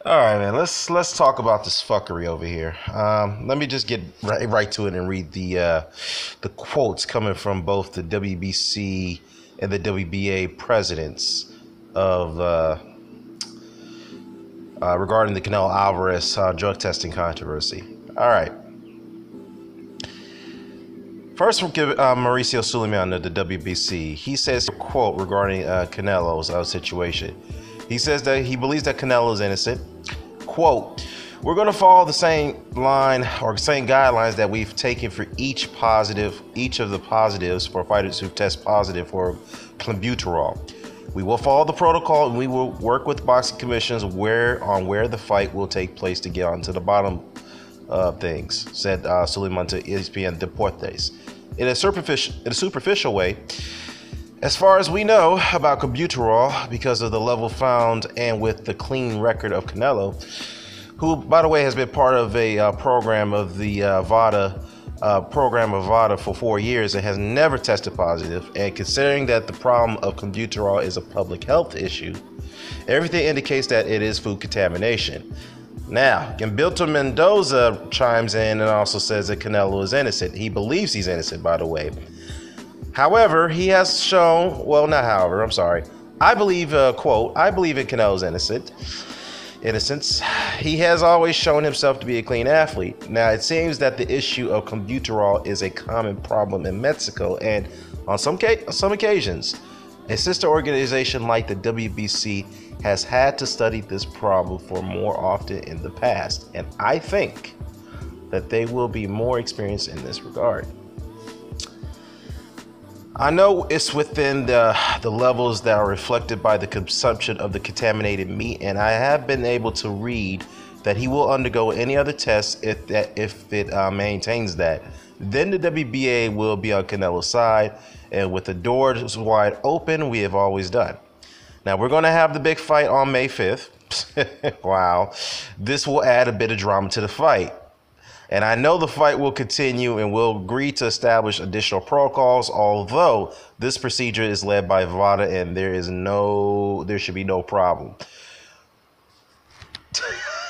All right, man. Let's talk about this fuckery over here. Let me just get right to it and read the quotes coming from both the WBC and the WBA presidents of regarding the Canelo Alvarez drug testing controversy. All right. First, we'll give Mauricio Suleiman of the WBC. He says, quote, regarding Canelo's situation. He says that he believes that Canelo is innocent. Quote, we're going to follow the same line or same guidelines that we've taken for each of the positives for fighters who test positive for clenbuterol. We will follow the protocol and we will work with boxing commissions where the fight will take place to get onto the bottom of things, said Suleiman to ESPN Deportes. In a superficial way, as far as we know about clenbuterol, because of the level found and with the clean record of Canelo, who, by the way, has been part of a program of the VADA for 4 years and has never tested positive, and considering that the problem of clenbuterol is a public health issue, everything indicates that it is food contamination. Now, Gilberto Mendoza chimes in and also says that Canelo is innocent. He believes he's innocent, by the way. However, he has shown, well, not however, I'm sorry. I believe, quote, I believe in Canelo's innocence. He has always shown himself to be a clean athlete. Now, it seems that the issue of clenbuterol is a common problem in Mexico, and on some occasions, a sister organization like the WBC has had to study this problem for more often in the past, and I think that they will be more experienced in this regard. I know it's within the levels that are reflected by the consumption of the contaminated meat, and I have been able to read that he will undergo any other tests if it maintains that. Then the WBA will be on Canelo's side, and with the doors wide open, we have always done. Now, we're going to have the big fight on May 5th. Wow. This will add a bit of drama to the fight. And I know the fight will continue and we'll agree to establish additional protocols, although this procedure is led by VADA and there should be no problem.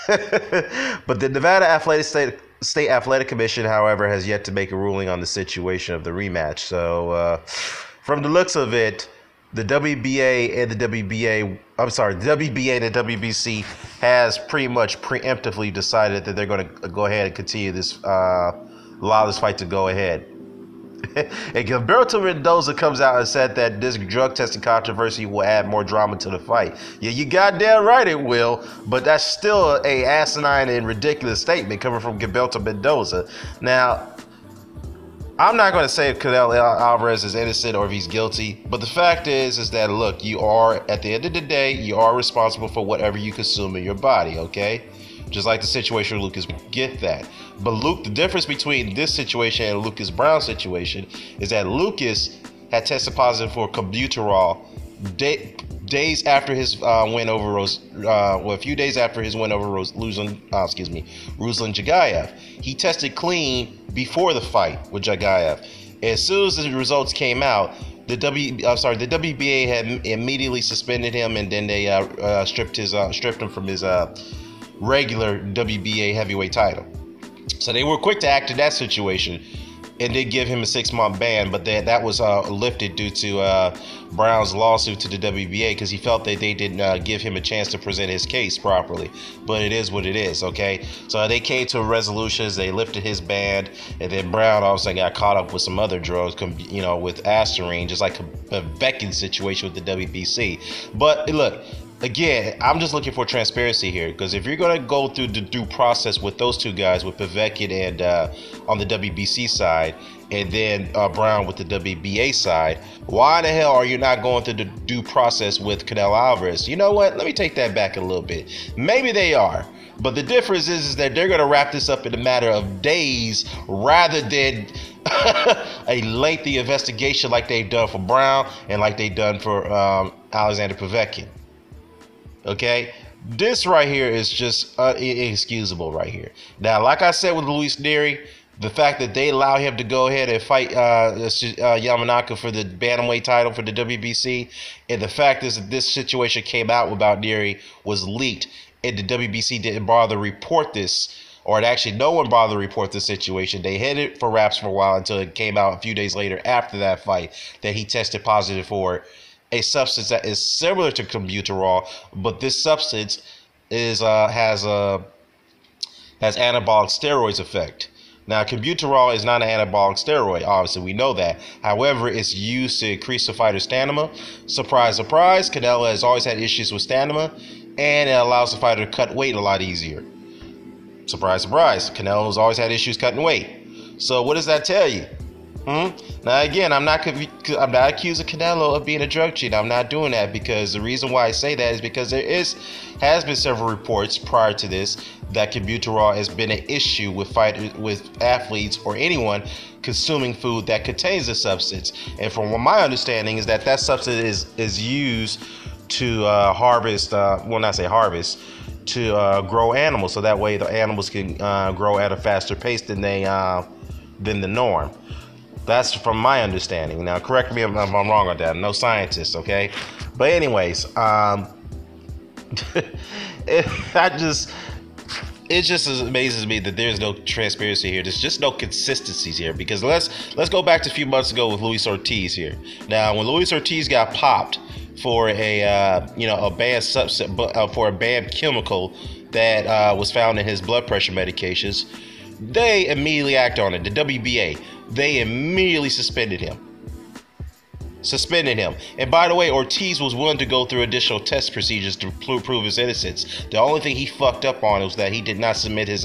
But the Nevada State Athletic Commission, however, has yet to make a ruling on the situation of the rematch. So from the looks of it, the WBA and the WBC has pretty much preemptively decided that they're going to go ahead and continue this, allow this fight to go ahead. And Gilberto Mendoza comes out and said that this drug testing controversy will add more drama to the fight. Yeah, you goddamn right it will, but that's still a asinine and ridiculous statement coming from Gilberto Mendoza. Now, I'm not going to say if Canelo Alvarez is innocent or if he's guilty, but the fact is that, look, you are, at the end of the day, you are responsible for whatever you consume in your body, okay? Just like the situation with Lucas, get that. But Luke, the difference between this situation and Lucas Brown's situation is that Lucas had tested positive for clenbuterol days after his win over a few days after his win over Ruslan Jagayev. He tested clean before the fight with Jagayev. As soon as the results came out, the WBA had immediately suspended him, and then they stripped him from his regular WBA heavyweight title. So they were quick to act in that situation and did give him a 6-month ban, but that was lifted due to Brown's lawsuit to the WBA because he felt that they didn't give him a chance to present his case properly. But it is what it is, okay? So they came to resolutions, they lifted his ban, and then Brown also got caught up with some other drugs, with Asterine, just like a Beckin situation with the WBC. But look, again, I'm just looking for transparency here, because if you're going to go through the due process with those two guys, with Povetkin and on the WBC side, and then Brown with the WBA side, why the hell are you not going through the due process with Canelo Alvarez? You know what? Let me take that back a little bit. Maybe they are. But the difference is that they're going to wrap this up in a matter of days rather than a lengthy investigation like they've done for Brown and like they've done for Alexander Povetkin. Okay, this right here is just inexcusable right here. Now, like I said with Luis Nery, the fact that they allow him to go ahead and fight Yamanaka for the bantamweight title for the WBC, and the fact is that this situation came out about Nery was leaked, and the WBC didn't bother to report this, or actually no one bothered to report the situation. They hid it for wraps for a while until it came out a few days later after that fight that he tested positive for a substance that is similar to clenbuterol, but this substance is has anabolic steroids effect. Now, clenbuterol is not an anabolic steroid. Obviously, we know that. However, it's used to increase the fighter's stamina. Surprise, surprise, Canelo has always had issues with stamina, and it allows the fighter to cut weight a lot easier. Surprise, surprise, Canelo has always had issues cutting weight. So what does that tell you? Now, again, I'm not accusing Canelo of being a drug cheat. I'm not doing that, because the reason why I say that is because has been several reports prior to this that clenbuterol has been an issue with athletes or anyone consuming food that contains the substance. And from what my understanding is that substance is used to to grow animals, so that way the animals can grow at a faster pace than the norm. That's from my understanding. Now, correct me if I'm wrong on that. I'm no scientist, okay? But anyways, it just amazes me that there's no transparency here. There's just no consistencies here, because let's go back to a few months ago with Luis Ortiz here. Now, when Luis Ortiz got popped for a banned substance, for a banned chemical that was found in his blood pressure medications, they immediately acted on it. The WBA, they immediately suspended him. And by the way, Ortiz was willing to go through additional test procedures to prove his innocence. The only thing he fucked up on was that he did not submit his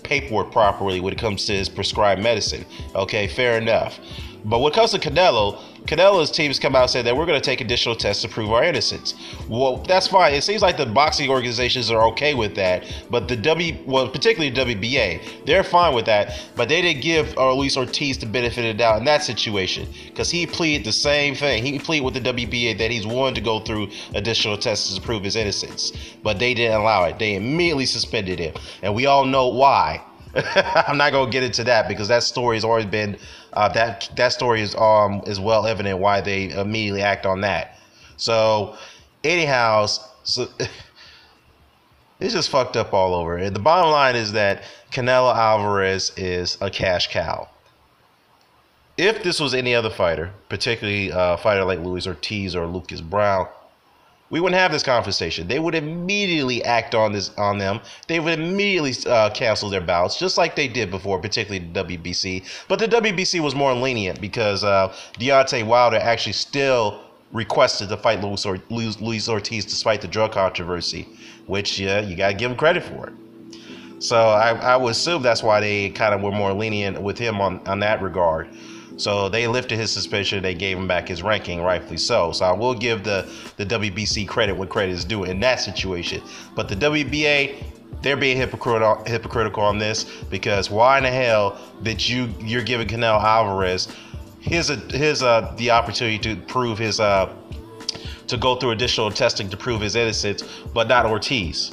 paperwork properly when it comes to his prescribed medicine. Okay, fair enough. But when it comes to Canelo's teams come out and say that we're going to take additional tests to prove our innocence. Well, that's fine. It seems like the boxing organizations are okay with that, but particularly WBA, they're fine with that, but they didn't give Luis Ortiz the benefit of the doubt in that situation, because he pleaded the same thing. He pleaded with the WBA that he's willing to go through additional tests to prove his innocence, but they didn't allow it. They immediately suspended him, and we all know why. I'm not gonna get into that, because that story has always been that story is well evident why they immediately act on that. So anyhow, it's just fucked up all over. And the bottom line is that Canelo Alvarez is a cash cow. If this was any other fighter, particularly a fighter like Luis Ortiz or Lucas Brown, we wouldn't have this conversation. They would immediately act on them. They would immediately cancel their bouts, just like they did before, particularly the WBC. But the WBC was more lenient, because Deontay Wilder actually still requested to fight Luis Ortiz despite the drug controversy, which you got to give him credit for it. So I would assume that's why they kind of were more lenient with him on that regard. So they lifted his suspension. They gave him back his ranking, rightfully so. So I will give the WBC credit what credit is due in that situation. But the WBA, they're being hypocritical on this, because why in the hell that you're giving Canelo Alvarez the opportunity to prove his to go through additional testing to prove his innocence, but not Ortiz?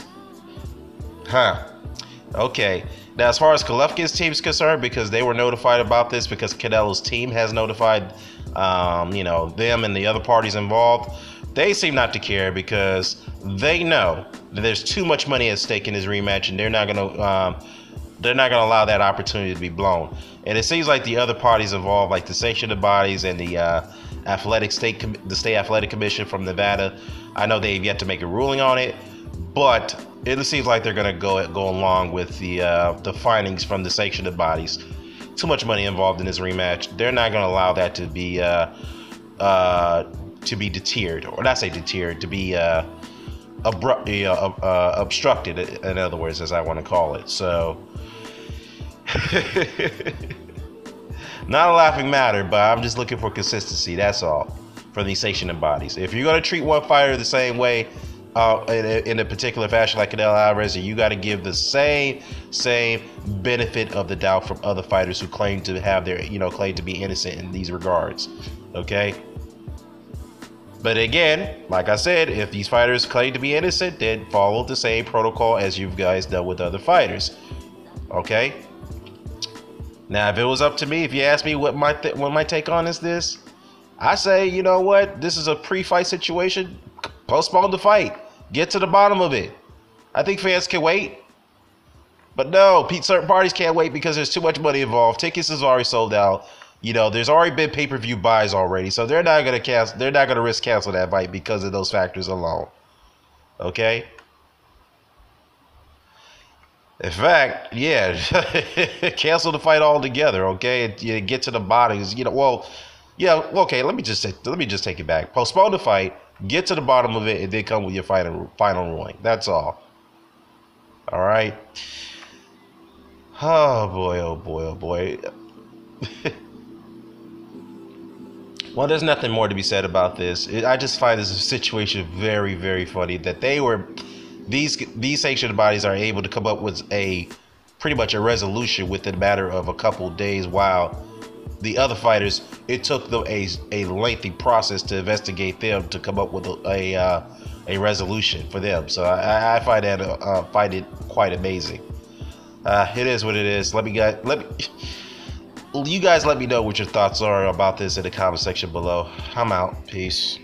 Okay. Now, as far as Golovkin's team is concerned, because they were notified about this, because Canelo's team has notified, them and the other parties involved, they seem not to care, because they know that there's too much money at stake in this rematch, and they're not going to allow that opportunity to be blown. And it seems like the other parties involved, like the sanctioning bodies and the state athletic commission from Nevada, I know they've yet to make a ruling on it, but it seems like they're going to go along with the findings from the sanctioning bodies. Too much money involved in this rematch. They're not going to allow that to be deterred, or not say deterred, to be obstructed. In other words, as I want to call it. So, not a laughing matter, but I'm just looking for consistency. That's all from these sanctioning bodies. If you're going to treat one fighter the same way, in a particular fashion like Canelo Alvarez, you got to give the same benefit of the doubt from other fighters who claim to have claim to be innocent in these regards. Okay. But again, like I said, if these fighters claim to be innocent, then follow the same protocol as you guys done with other fighters. Okay. Now, if it was up to me, if you ask me what my take on this, I say, you know what, this is a pre-fight situation. Postpone the fight. Get to the bottom of it. I think fans can wait. But no, certain parties can't wait because there's too much money involved. Tickets is already sold out. You know, there's already been pay-per-view buys already, so they're not gonna cancel. They're not gonna risk cancel that fight because of those factors alone. Okay. In fact, yeah, cancel the fight altogether. Okay, and, you get to the bottom. You know, well, yeah, okay. Let me just take it back. Postpone the fight, get to the bottom of it, and then come with your final ruling. That's all. All right. Oh boy, oh boy, oh boy. Well, there's nothing more to be said about this. I just find this situation very, very funny that these sanctioned bodies are able to come up with pretty much a resolution within a matter of a couple of days, while the other fighters, it took them a lengthy process to investigate them to come up with a resolution for them. So I find it quite amazing. It is what it is. You guys let me know what your thoughts are about this in the comment section below. I'm out. Peace.